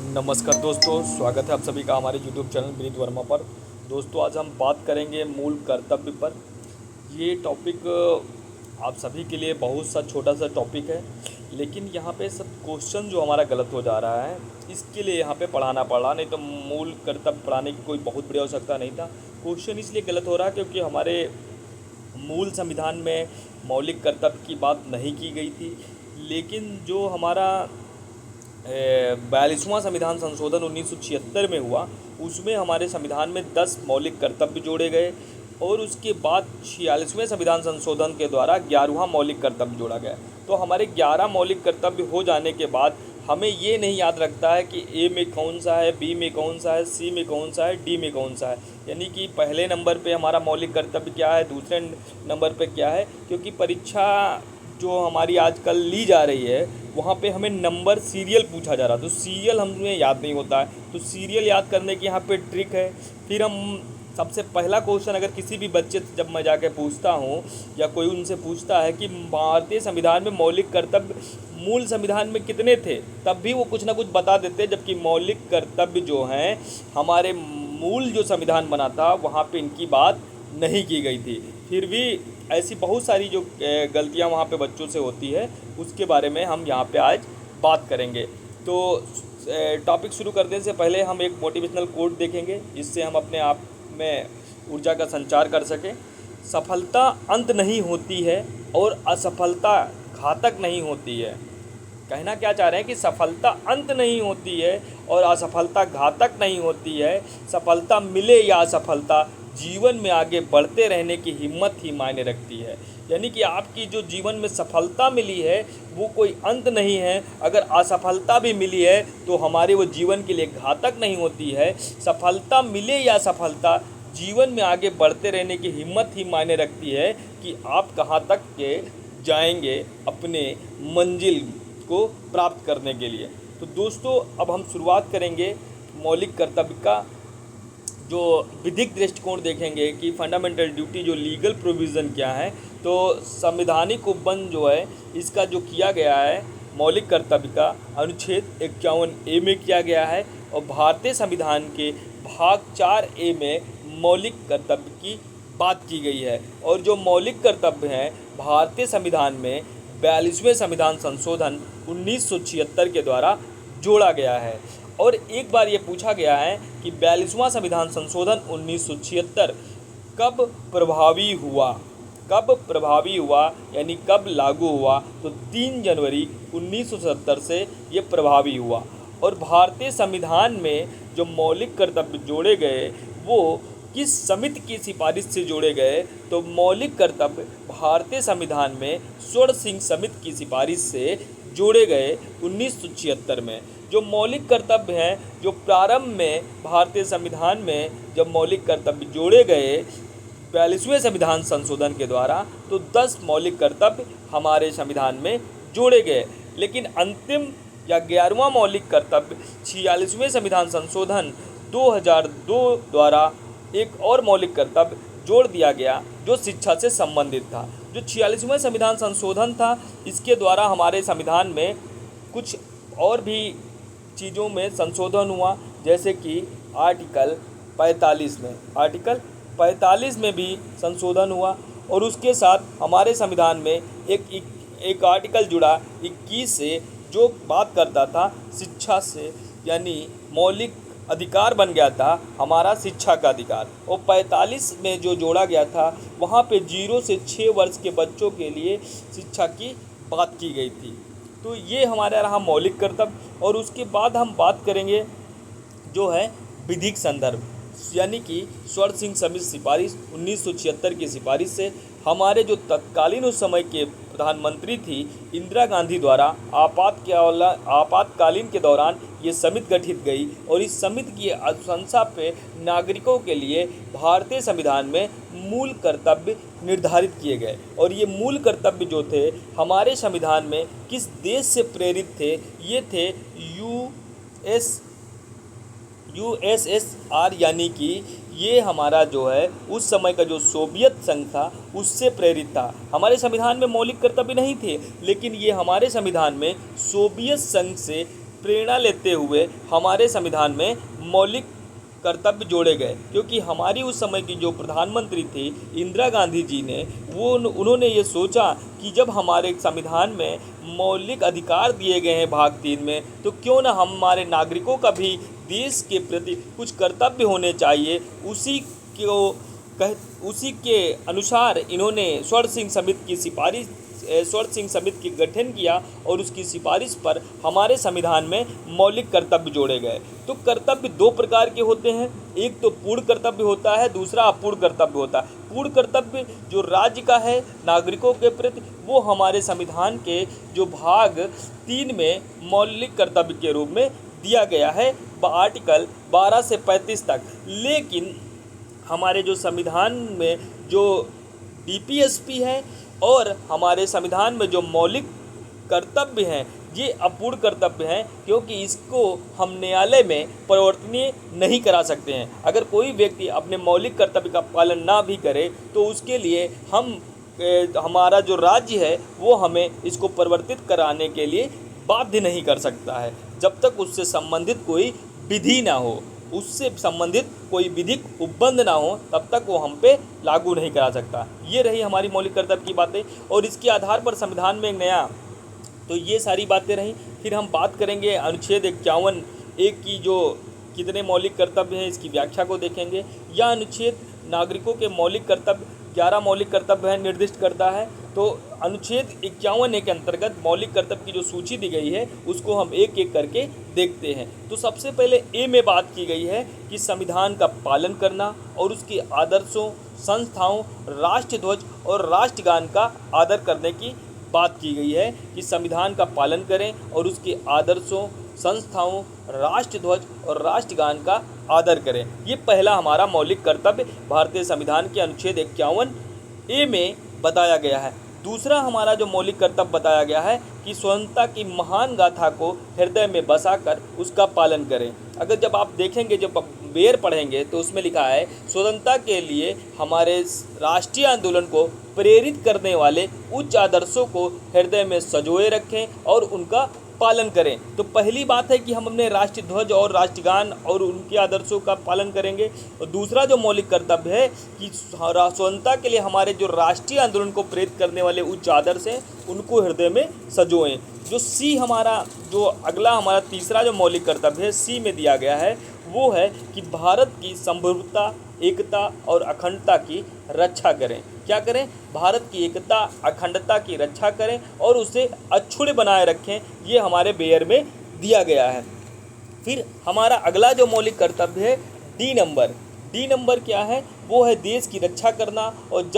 नमस्कार दोस्तों, स्वागत है आप सभी का हमारे यूट्यूब चैनल विनीत वर्मा पर। दोस्तों, आज हम बात करेंगे मूल कर्तव्य पर। ये टॉपिक आप सभी के लिए बहुत सा छोटा सा टॉपिक है, लेकिन यहाँ पे सब क्वेश्चन जो हमारा गलत हो जा रहा है, इसके लिए यहाँ पे पढ़ाना पड़ा। नहीं तो मूल कर्तव्य पढ़ाने की कोई बहुत बड़ी आवश्यकता नहीं था। क्वेश्चन इसलिए गलत हो रहा है क्योंकि हमारे मूल संविधान में मौलिक कर्तव्य की बात नहीं की गई थी। लेकिन जो हमारा 42वां संविधान संशोधन 1976 में हुआ, उसमें हमारे संविधान में 10 मौलिक कर्तव्य जोड़े गए और उसके बाद 46वें संविधान संशोधन के द्वारा 11वां मौलिक कर्तव्य जोड़ा गया। तो हमारे 11 मौलिक कर्तव्य हो जाने के बाद हमें ये नहीं याद रखता है कि ए में कौन सा है, बी में कौन सा है, सी में कौन सा है, डी में कौन सा है। यानी कि पहले नंबर पे हमारा मौलिक कर्तव्य क्या है, दूसरे नंबर पे क्या है। क्योंकि परीक्षा जो हमारी आजकल ली जा रही है, वहाँ पे हमें नंबर सीरियल पूछा जा रहा है, तो सीरियल हमें याद नहीं होता है। तो सीरियल याद करने की यहाँ पे ट्रिक है। फिर हम सबसे पहला क्वेश्चन अगर किसी भी बच्चे से जब मैं जाके पूछता हूँ या कोई उनसे पूछता है कि भारतीय संविधान में मौलिक कर्तव्य मूल संविधान में कितने थे, तब भी वो कुछ ना कुछ बता देते हैं। जबकि मौलिक कर्तव्य जो हैं, हमारे मूल जो संविधान बना था वहाँ पे इनकी बात नहीं की गई थी। फिर भी ऐसी बहुत सारी जो गलतियाँ वहाँ पे बच्चों से होती है, उसके बारे में हम यहाँ पे आज बात करेंगे। तो टॉपिक शुरू करने से पहले हम एक मोटिवेशनल कोट देखेंगे, जिससे हम अपने आप में ऊर्जा का संचार कर सकें। सफलता अंत नहीं होती है और असफलता घातक नहीं होती है। कहना क्या चाह रहे हैं कि सफलता अंत नहीं होती है और असफलता घातक नहीं होती है। सफलता मिले या असफलता, जीवन में आगे बढ़ते रहने की हिम्मत ही मायने रखती है। यानी कि आपकी जो जीवन में सफलता मिली है वो कोई अंत नहीं है। अगर असफलता भी मिली है तो हमारे वो जीवन के लिए घातक नहीं होती है। सफलता मिले या सफलता, जीवन में आगे बढ़ते रहने की हिम्मत ही मायने रखती है कि आप कहाँ तक के जाएंगे अपने मंजिल को प्राप्त करने के लिए। तो दोस्तों, अब हम शुरुआत करेंगे मौलिक कर्तव्य का। जो विधिक दृष्टिकोण देखेंगे कि फंडामेंटल ड्यूटी जो लीगल प्रोविज़न क्या है, तो संवैधानिक उपबंध जो है इसका जो किया गया है मौलिक कर्तव्य का अनुच्छेद 51A में किया गया है। और भारतीय संविधान के भाग 4A में मौलिक कर्तव्य की बात की गई है। और जो मौलिक कर्तव्य हैं भारतीय संविधान में 42वें संविधान संशोधन 1976 के द्वारा जोड़ा गया है। और एक बार ये पूछा गया है कि 42वां संविधान संशोधन 1976 कब प्रभावी हुआ, यानी कब लागू हुआ। तो 3 जनवरी 1970 से ये प्रभावी हुआ। और भारतीय संविधान में जो मौलिक कर्तव्य जोड़े गए वो किस समिति की सिफारिश से जोड़े गए, तो मौलिक कर्तव्य भारतीय संविधान में स्वर्ण सिंह समिति की सिफारिश से जोड़े गए 1976 में। जो मौलिक कर्तव्य हैं, जो प्रारंभ में भारतीय संविधान में जब मौलिक कर्तव्य जोड़े गए 42वें संविधान संशोधन के द्वारा, तो 10 मौलिक कर्तव्य हमारे संविधान में जोड़े गए। लेकिन अंतिम या 11वां मौलिक कर्तव्य 46वें संविधान संशोधन 2002 द्वारा एक और मौलिक कर्तव्य जोड़ दिया गया जो शिक्षा से संबंधित था। जो 46वें संविधान संशोधन था, इसके द्वारा हमारे संविधान में कुछ और भी चीज़ों में संशोधन हुआ। जैसे कि आर्टिकल 45 में भी संशोधन हुआ। और उसके साथ हमारे संविधान में एक आर्टिकल जुड़ा 21 से, जो बात करता था शिक्षा से, यानी मौलिक अधिकार बन गया था हमारा शिक्षा का अधिकार। और 45 में जो जोड़ा गया था वहाँ पे 0 से 6 वर्ष के बच्चों के लिए शिक्षा की बात की गई थी। तो ये हमारा रहा मौलिक कर्तव्य। और उसके बाद हम बात करेंगे जो है विधिक संदर्भ, यानी कि स्वर्ण सिंह समिति सिफारिश 1976 की सिफारिश से हमारे जो तत्कालीन उस समय के प्रधानमंत्री थी इंदिरा गांधी द्वारा आपातकालीन के दौरान ये समिति गठित गई। और इस समिति की अनुशंसा पे नागरिकों के लिए भारतीय संविधान में मूल कर्तव्य निर्धारित किए गए। और ये मूल कर्तव्य जो थे हमारे संविधान में किस देश से प्रेरित थे, ये थे USSR, यानी कि ये हमारा जो है उस समय का जो सोवियत संघ था उससे प्रेरित था। हमारे संविधान में मौलिक कर्तव्य नहीं थे, लेकिन ये हमारे संविधान में सोवियत संघ से प्रेरणा लेते हुए हमारे संविधान में मौलिक कर्तव्य जोड़े गए, क्योंकि हमारी उस समय की जो प्रधानमंत्री थी इंदिरा गांधी जी ने उन्होंने ये सोचा कि जब हमारे संविधान में मौलिक अधिकार दिए गए हैं भाग 3 में, तो क्यों ना हमारे नागरिकों का भी देश के प्रति कुछ कर्तव्य होने चाहिए। उसी के अनुसार इन्होंने स्वर्ण सिंह समिति की गठन किया और उसकी सिफारिश पर हमारे संविधान में मौलिक कर्तव्य जोड़े गए। तो कर्तव्य दो प्रकार के होते हैं, एक तो पूर्ण कर्तव्य होता है, दूसरा अपूर्ण कर्तव्य होता है। पूर्ण कर्तव्य जो राज्य का है नागरिकों के प्रति, वो हमारे संविधान के जो भाग 3 में मौलिक कर्तव्य के रूप में दिया गया है आर्टिकल 12 से 35 तक। लेकिन हमारे जो संविधान में जो डीपीएसपी है और हमारे संविधान में जो मौलिक कर्तव्य हैं, ये अपूर्ण कर्तव्य हैं, क्योंकि इसको हम न्यायालय में परिवर्तनीय नहीं करा सकते हैं। अगर कोई व्यक्ति अपने मौलिक कर्तव्य का पालन ना भी करे तो उसके लिए हमारा जो राज्य है वो हमें इसको परिवर्तित कराने के लिए बाध्य नहीं कर सकता है, जब तक उससे संबंधित कोई विधि ना हो, उससे संबंधित कोई विधिक उपबंध ना हो, तब तक वो हम पे लागू नहीं करा सकता। ये रही हमारी मौलिक कर्तव्य की बातें, और इसके आधार पर संविधान में एक नया, तो ये सारी बातें रहीं। फिर हम बात करेंगे अनुच्छेद 51(1) की जो कितने मौलिक कर्तव्य हैं इसकी व्याख्या को देखेंगे। यह अनुच्छेद नागरिकों के मौलिक कर्तव्य 11 मौलिक कर्तव्य है निर्दिष्ट करता है। तो अनुच्छेद 51(a) के अंतर्गत मौलिक कर्तव्य की जो सूची दी गई है उसको हम एक एक करके देखते हैं। तो सबसे पहले ए में बात की गई है कि संविधान का पालन करना और उसके आदर्शों, संस्थाओं, राष्ट्र ध्वज और राष्ट्रगान का आदर करने की बात की गई है कि संविधान का पालन करें और उसके आदर्शों, संस्थाओं, राष्ट्र ध्वज और राष्ट्रगान का आदर करें। ये पहला हमारा मौलिक कर्तव्य भारतीय संविधान के अनुच्छेद 51(a) में बताया गया है। दूसरा हमारा जो मौलिक कर्तव्य बताया गया है कि स्वतंत्रता की महान गाथा को हृदय में बसाकर उसका पालन करें। अगर जब आप देखेंगे, जब बेर पढ़ेंगे तो उसमें लिखा है स्वतंत्रता के लिए हमारे राष्ट्रीय आंदोलन को प्रेरित करने वाले उच्च आदर्शों को हृदय में संजोए रखें और उनका पालन करें। तो पहली बात है कि हम अपने राष्ट्रीय ध्वज और राष्ट्रगान और उनके आदर्शों का पालन करेंगे। और दूसरा जो मौलिक कर्तव्य है कि स्वतंत्रता के लिए हमारे जो राष्ट्रीय आंदोलन को प्रेरित करने वाले उच्च आदर्श हैं उनको हृदय में संजोएं। जो सी हमारा जो अगला हमारा तीसरा जो मौलिक कर्तव्य है सी में दिया गया है वो है कि भारत की संप्रभुता, एकता और अखंडता की रक्षा करें। क्या करें? भारत की एकता, अखंडता की रक्षा करें और उसे अक्षुण्ण बनाए रखें। ये हमारे बेयर में दिया गया है। फिर हमारा अगला जो मौलिक कर्तव्य है डी नंबर क्या है? वो है देश की रक्षा करना और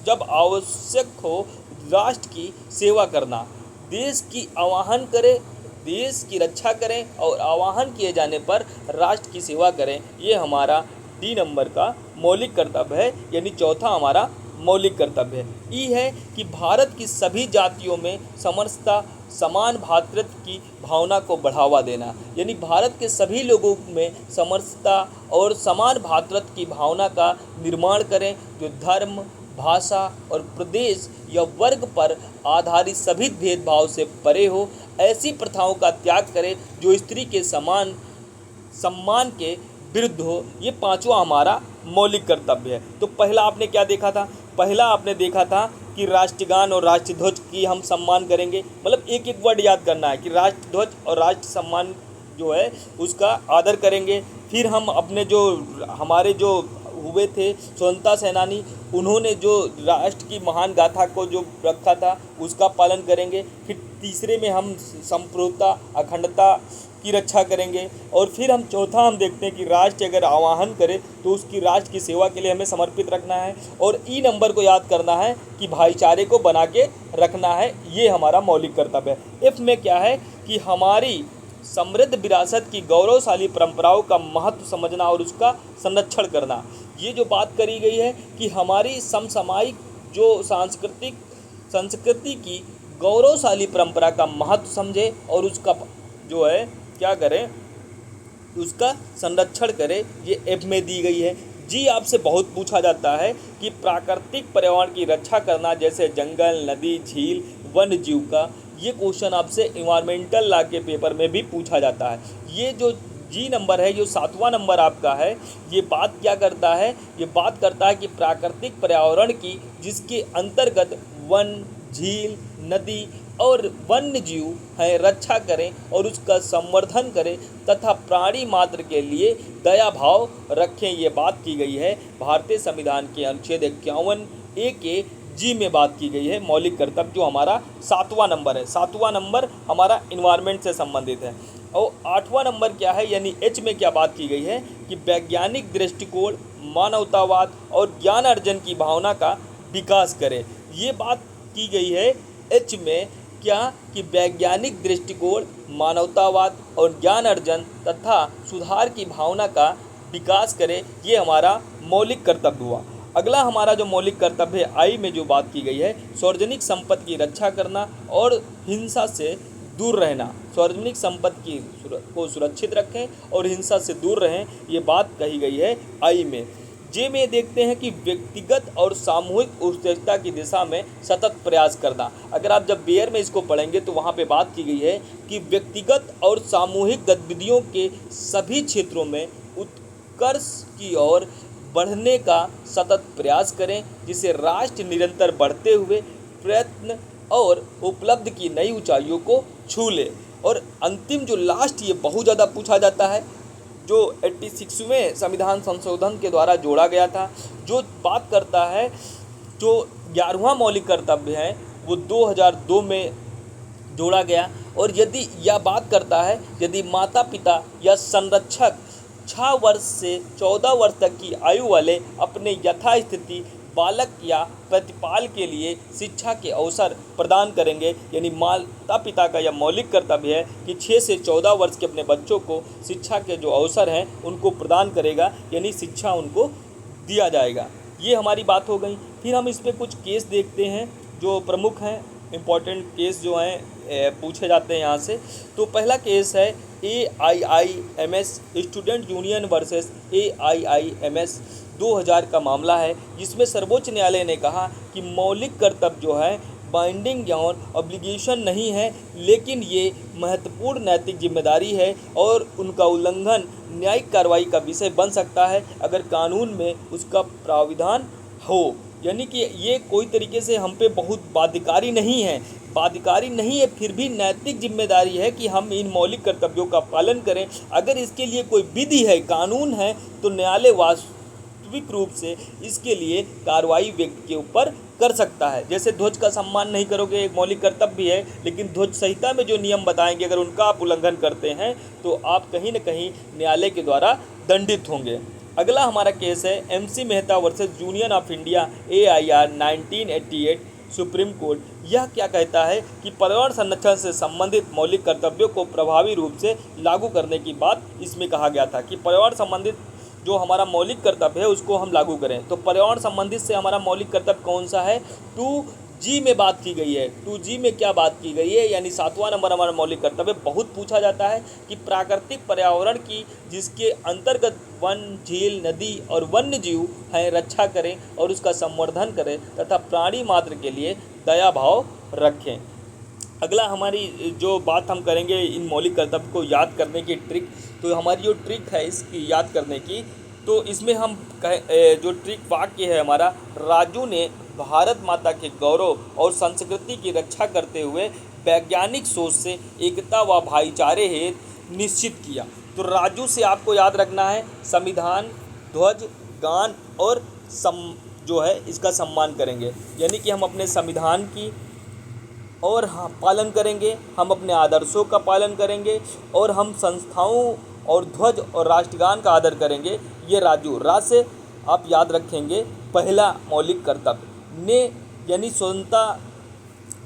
जब आवश्यक हो राष्ट्र की सेवा करना। देश की आह्वान करें, देश की रक्षा करें और आह्वान किए जाने पर राष्ट्र की सेवा करें। ये हमारा डी नंबर का मौलिक कर्तव्य है, यानी चौथा हमारा मौलिक कर्तव्य है। ई है कि भारत की सभी जातियों में समरसता, समान भ्रातृत्व की भावना को बढ़ावा देना, यानी भारत के सभी लोगों में समरसता और समान भ्रातृत्व की भावना का निर्माण करें, जो धर्म, भाषा और प्रदेश या वर्ग पर आधारित सभी भेदभाव से परे हो। ऐसी प्रथाओं का त्याग करें जो स्त्री के सम्मान के विरुद्ध हो। ये पांचवा हमारा मौलिक कर्तव्य है। तो पहला आपने क्या देखा था? पहला आपने देखा था कि राष्ट्रगान और राष्ट्र ध्वज की हम सम्मान करेंगे, मतलब एक एक वर्ड याद करना है कि राष्ट्र ध्वज और राष्ट्र सम्मान जो है उसका आदर करेंगे। फिर हम अपने जो हमारे जो हुए थे स्वतंत्रता सेनानी, उन्होंने जो राष्ट्र की महान गाथा को जो रखा था उसका पालन करेंगे। फिर तीसरे में हम संप्रभुता, अखंडता की रक्षा करेंगे। और फिर हम चौथा हम देखते हैं कि राष्ट्र अगर आह्वान करे तो उसकी राष्ट्र की सेवा के लिए हमें समर्पित रखना है। और ई नंबर को याद करना है कि भाईचारे को बना के रखना है। ये हमारा मौलिक कर्तव्य है। एफ में क्या है कि हमारी समृद्ध विरासत की गौरवशाली परंपराओं का महत्व समझना और उसका संरक्षण करना। ये जो बात करी गई है कि हमारी समसामयिक जो संस्कृति की गौरवशाली परंपरा का महत्व समझे और उसका जो है क्या करें, उसका संरक्षण करें। ये एफ में दी गई है। जी आपसे बहुत पूछा जाता है कि प्राकृतिक पर्यावरण की रक्षा करना, जैसे जंगल, नदी, झील, वन्य जीव का, ये क्वेश्चन आपसे इन्वायरमेंटल लॉ के पेपर में भी पूछा जाता है। ये जो जी नंबर है, जो 7वां नंबर आपका है, ये बात क्या करता है, ये बात करता है कि प्राकृतिक पर्यावरण की जिसके अंतर्गत वन, झील, नदी और वन्य जीव है रक्षा करें और उसका संवर्धन करें तथा प्राणी मात्र के लिए दया भाव रखें। ये बात की गई है भारतीय संविधान के अनुच्छेद 51A के जी में बात की गई है। मौलिक कर्तव्य जो हमारा 7वां नंबर है, 7वां नंबर हमारा इन्वायरमेंट से संबंधित है। और 8वां नंबर क्या है, यानी एच में क्या बात की गई है कि वैज्ञानिक दृष्टिकोण, मानवतावाद और ज्ञान अर्जन की भावना का विकास करें। ये बात की गई है एच में क्या कि वैज्ञानिक दृष्टिकोण, मानवतावाद और ज्ञान अर्जन तथा सुधार की भावना का विकास करे। ये हमारा मौलिक कर्तव्य हुआ। अगला हमारा जो मौलिक कर्तव्य है आई में जो बात की गई है, सार्वजनिक संपत्ति की रक्षा करना और हिंसा से दूर रहना। सार्वजनिक संपत्ति को सुरक्षित रखें और हिंसा से दूर रहें, ये बात कही गई है आई में। जे में देखते हैं कि व्यक्तिगत और सामूहिक उत्कृष्टता की दिशा में सतत प्रयास करना। अगर आप जब बेयर में इसको पढ़ेंगे तो वहाँ पे बात की गई है कि व्यक्तिगत और सामूहिक गतिविधियों के सभी क्षेत्रों में उत्कर्ष की ओर बढ़ने का सतत प्रयास करें, जिसे राष्ट्र निरंतर बढ़ते हुए प्रयत्न और उपलब्धि की नई ऊंचाइयों को छू ले। और अंतिम जो लास्ट, ये बहुत ज़्यादा पूछा जाता है, जो 86वें संविधान संशोधन के द्वारा जोड़ा गया था, जो बात करता है, जो 11वां मौलिक कर्तव्य है वो 2002 में जोड़ा गया। और यदि यह बात करता है यदि माता पिता या संरक्षक 6 वर्ष से 14 वर्ष तक की आयु वाले अपने यथास्थिति बालक या प्रतिपाल के लिए शिक्षा के अवसर प्रदान करेंगे। यानी माता पिता का यह मौलिक कर्तव्य है कि 6 से 14 वर्ष के अपने बच्चों को शिक्षा के जो अवसर हैं उनको प्रदान करेगा, यानी शिक्षा उनको दिया जाएगा। ये हमारी बात हो गई। फिर हम इस पर कुछ केस देखते हैं जो प्रमुख हैं, इम्पॉर्टेंट केस जो हैं पूछे जाते हैं यहाँ से। तो पहला केस है AIIMS student union versus AIIMS 2000 का मामला है, जिसमें सर्वोच्च न्यायालय ने कहा कि मौलिक कर्तव्य जो है बाइंडिंग और ऑब्लिगेशन नहीं है, लेकिन ये महत्वपूर्ण नैतिक जिम्मेदारी है और उनका उल्लंघन न्यायिक कार्रवाई का विषय बन सकता है अगर कानून में उसका प्राविधान हो। यानी कि ये कोई तरीके से हम पे बहुत बाध्यकारी नहीं है, फिर भी नैतिक जिम्मेदारी है कि हम इन मौलिक कर्तव्यों का पालन करें। अगर इसके लिए कोई विधि है, कानून है, तो न्यायालय वास्तविक रूप से इसके लिए कार्रवाई व्यक्ति के ऊपर कर सकता है। जैसे ध्वज का सम्मान नहीं करोगे, एक मौलिक कर्तव्य है, लेकिन ध्वज संहिता में जो नियम बताएंगे अगर उनका आप उल्लंघन करते हैं तो आप कहीं न कहीं न्यायालय के द्वारा दंडित होंगे। अगला हमारा केस है MC Mehta versus union of India AIR 1988 supreme court. यह क्या कहता है कि पर्यावरण संरक्षण से संबंधित मौलिक कर्तव्यों को प्रभावी रूप से लागू करने की बात इसमें कहा गया था कि पर्यावरण संबंधित जो हमारा मौलिक कर्तव्य है उसको हम लागू करें। तो पर्यावरण संबंधित से हमारा मौलिक कर्तव्य कौन सा है, 2G में बात की गई है। 2G में क्या बात की गई है, यानी 7वां नंबर हमारा मौलिक कर्तव्य बहुत पूछा जाता है कि प्राकृतिक पर्यावरण की जिसके अंतर्गत वन, झील, नदी और वन्य जीव हैं रक्षा करें और उसका संवर्धन करें तथा प्राणी मात्र के लिए दया भाव रखें। अगला हमारी जो बात हम करेंगे इन मौलिक कर्तव्य को याद करने की ट्रिक, तो हमारी जो ट्रिक है इसकी याद करने की, तो इसमें हम जो ट्रिक वाक्य है हमारा, राजू ने भारत माता के गौरव और संस्कृति की रक्षा करते हुए वैज्ञानिक सोच से एकता व भाईचारे हेतु निश्चित किया। तो राजू से आपको याद रखना है संविधान, ध्वज, गान और जो है इसका सम्मान करेंगे, यानी कि हम अपने संविधान की और पालन करेंगे, हम अपने आदर्शों का पालन करेंगे और हम संस्थाओं और ध्वज और राष्ट्रगान का आदर करेंगे। ये राजू से आप याद रखेंगे। पहला मौलिक कर्तव्य ने यानी स्वतंत्रता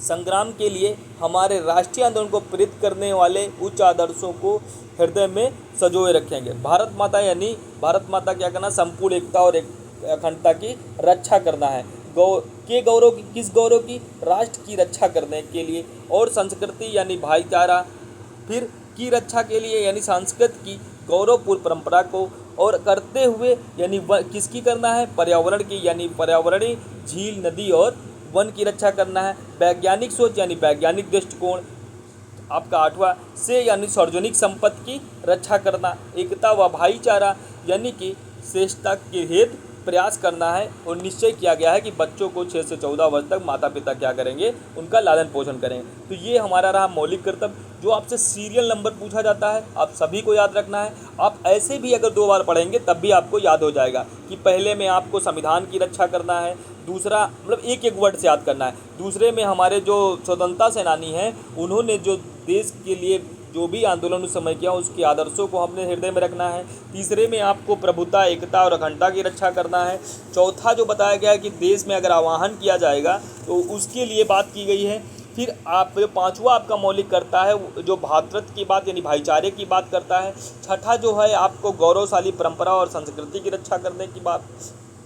संग्राम के लिए हमारे राष्ट्रीय आंदोलन को प्रेरित करने वाले उच्च आदर्शों को हृदय में सजोए रखेंगे। भारत माता यानी भारत माता क्या करना, संपूर्ण एकता और अखंडता की रक्षा करना है। गौरव की, किस गौरव की, राष्ट्र की रक्षा करने के लिए, और संस्कृति यानी भाईचारा फिर की रक्षा के लिए यानी संस्कृत की गौरवपूर्ण परंपरा को और करते हुए यानी किसकी करना है, पर्यावरण की, यानी पर्यावरणीय झील, नदी और वन की रक्षा करना है। वैज्ञानिक सोच यानी वैज्ञानिक दृष्टिकोण आपका 8वां से यानी सार्वजनिक संपत्ति की रक्षा करना। एकता व भाईचारा यानी कि श्रेष्ठता के हेतु प्रयास करना है। और निश्चय किया गया है कि बच्चों को 6 से 14 वर्ष तक माता पिता क्या करेंगे, उनका लालन पोषण करेंगे। तो ये हमारा रहा मौलिक कर्तव्य। जो आपसे सीरियल नंबर पूछा जाता है आप सभी को याद रखना है। आप ऐसे भी अगर 2 बार पढ़ेंगे तब भी आपको याद हो जाएगा कि पहले में आपको संविधान की रक्षा करना है, दूसरा मतलब एक एक वर्ड से याद करना है, दूसरे में हमारे जो स्वतंत्रता सेनानी हैं उन्होंने जो देश के लिए जो भी आंदोलन उस समय किया उसके आदर्शों को हमने हृदय में रखना है। तीसरे में आपको प्रभुता, एकता और अखंडता की रक्षा करना है। चौथा जो बताया गया है कि देश में अगर आह्वान किया जाएगा तो उसके लिए बात की गई है। फिर आप जो 5वां आपका मौलिक करता है जो भ्रातृत्व की बात यानी भाईचारे की बात करता है। छठा जो है आपको गौरवशाली परंपरा और संस्कृति की रक्षा करने की बात,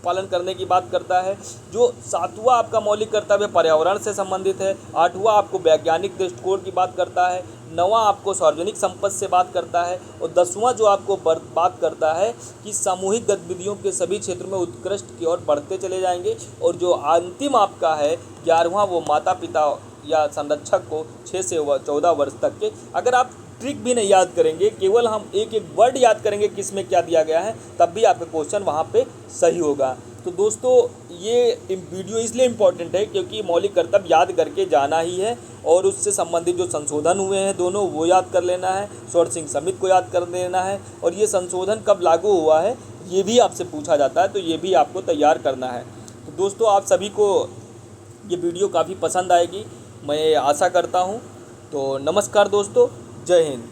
पालन करने की बात करता है। जो 7वां आपका मौलिक कर्तव्य पर्यावरण से संबंधित है। 8वां आपको वैज्ञानिक दृष्टिकोण की बात करता है। 9वां आपको सार्वजनिक संपत्ति से बात करता है। और 10वां जो आपको बात करता है कि सामूहिक गतिविधियों के सभी क्षेत्रों में उत्कृष्ट की ओर बढ़ते चले जाएंगे। और जो अंतिम आपका है 11वां वो माता पिता या संरक्षक को 6 से 14 वर्ष तक के, अगर आप ट्रिक भी नहीं याद करेंगे, केवल हम एक एक वर्ड याद करेंगे किस में क्या दिया गया है, तब भी आपका क्वेश्चन वहाँ पे सही होगा। तो दोस्तों ये वीडियो इसलिए इम्पॉर्टेंट है क्योंकि मौलिक कर्तव्य याद करके जाना ही है और उससे संबंधित जो संशोधन हुए हैं दोनों वो याद कर लेना है, स्वर्ण सिंह समिति को याद कर लेना है। और ये संशोधन कब लागू हुआ है ये भी आपसे पूछा जाता है, तो ये भी आपको तैयार करना है। तो दोस्तों आप सभी को ये वीडियो काफ़ी पसंद आएगी मैं आशा करता हूँ। तो नमस्कार दोस्तों, जय हिंद।